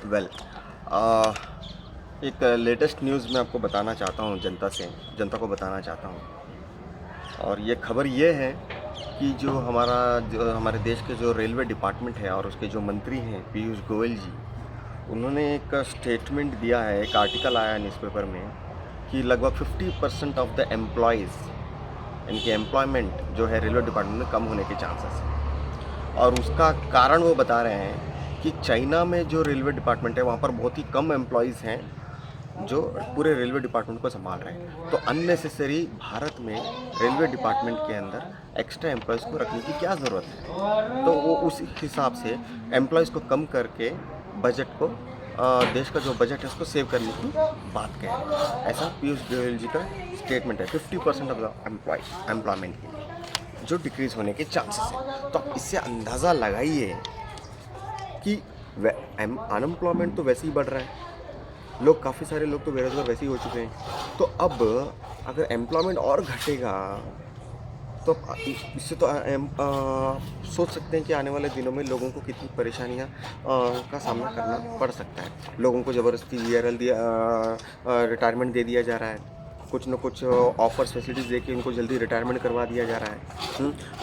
Well एक latest news मैं आपको बताना चाहता हूँ, जनता को बताना चाहता हूँ। और ये खबर ये है कि जो हमारे देश के जो रेलवे डिपार्टमेंट है और उसके जो मंत्री हैं पीयूष गोयल जी, उन्होंने एक स्टेटमेंट दिया है, एक आर्टिकल आया है न्यूज़पेपर में कि लगभग 50% ऑफ द एम्प्लॉयज़, इनकी एम्प्लॉयमेंट जो है रेलवे डिपार्टमेंट में कम होने के चांसेस हैं। और उसका कारण वो बता रहे हैं कि चाइना में जो रेलवे डिपार्टमेंट है वहाँ पर बहुत ही कम एम्प्लॉयज़ हैं जो पूरे रेलवे डिपार्टमेंट को संभाल रहे हैं। तो अननेसेसरी भारत में रेलवे डिपार्टमेंट के अंदर एक्स्ट्रा एम्प्लॉयज़ को रखने की क्या ज़रूरत है। तो वो उस हिसाब से एम्प्लॉयज़ को कम करके बजट को देश का जो बजट है उसको सेव करने की बात कह रहे हैं। ऐसा पीयूष गोयल जी का स्टेटमेंट है। 50% ऑफ द एम्प्लॉयमेंट के लिए जो डिक्रीज़ होने के चांसेस हैं। तो आप इससे अंदाज़ा लगाइए कि अनएम्प्लॉयमेंट तो वैसे ही बढ़ रहा है, लोग काफ़ी सारे लोग तो बेरोज़गार वैसे ही हो चुके हैं। तो अब अगर एम्प्लॉयमेंट और घटेगा तो इससे तो सोच सकते हैं कि आने वाले दिनों में लोगों को कितनी परेशानियां का सामना करना पड़ सकता है। लोगों को ज़बरदस्ती वीआरएल रिटायरमेंट दे दिया जा रहा है, कुछ न कुछ ऑफर्स फैसिलिटीज़ देके उनको जल्दी रिटायरमेंट करवा दिया जा रहा है।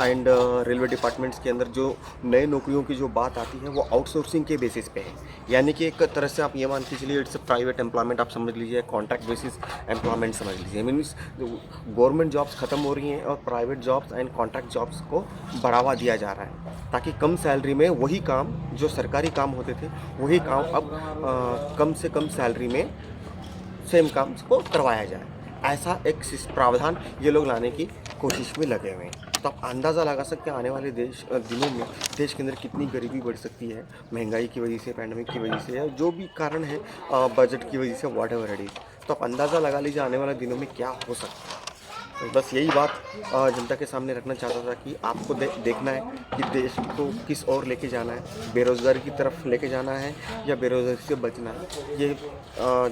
एंड रेलवे डिपार्टमेंट्स के अंदर जो नए नौकरियों की जो बात आती है वो आउटसोर्सिंग के बेसिस पे है, यानी कि एक तरह से आप ये मान के चलिए इट्स प्राइवेट एम्प्लॉयमेंट आप समझ लीजिए, कॉन्ट्रैक्ट बेसिस एम्प्लॉयमेंट समझ लीजिए। मीन्स गवर्नमेंट जॉब्स ख़त्म हो रही हैं और private jobs and contract jobs को बढ़ावा दिया जा रहा है ताकि कम सैलरी में वही काम जो सरकारी काम होते थे वही काम अब कम से कम सैलरी में सेम काम को करवाया जाए। ऐसा एक प्रावधान ये लोग लाने की कोशिश में लगे हुए हैं। तो आप अंदाज़ा लगा सकते हैं आने वाले दिनों में देश के अंदर कितनी गरीबी बढ़ सकती है, महंगाई की वजह से, पैंडेमिक की वजह से, या जो भी कारण है बजट की वजह से, वॉट एवर इट इज़। तो आप अंदाज़ा लगा लीजिए आने वाले दिनों में क्या हो सकता है। तो बस यही बात जनता के सामने रखना चाहता था कि आपको देखना है कि देश को किस ओर लेके जाना है, बेरोज़गारी की तरफ लेके जाना है या बेरोज़गारी से बचना है। ये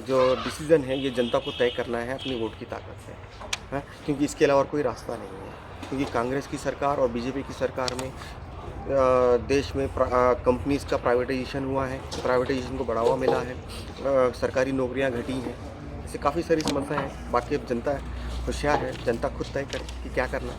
जो डिसीज़न है ये जनता को तय करना है अपनी वोट की ताकत से, है, क्योंकि इसके अलावा कोई रास्ता नहीं है। क्योंकि कांग्रेस की सरकार और बीजेपी की सरकार में देश में कंपनीज़ का प्राइवेटाइजेशन हुआ है, प्राइवेटाइजेशन को बढ़ावा मिला है, सरकारी नौकरियां घटी हैं, ऐसे काफ़ी सारी समस्याएं हैं। बाकी अब जनता होशियार है, जनता खुद तय करे कि क्या करना है।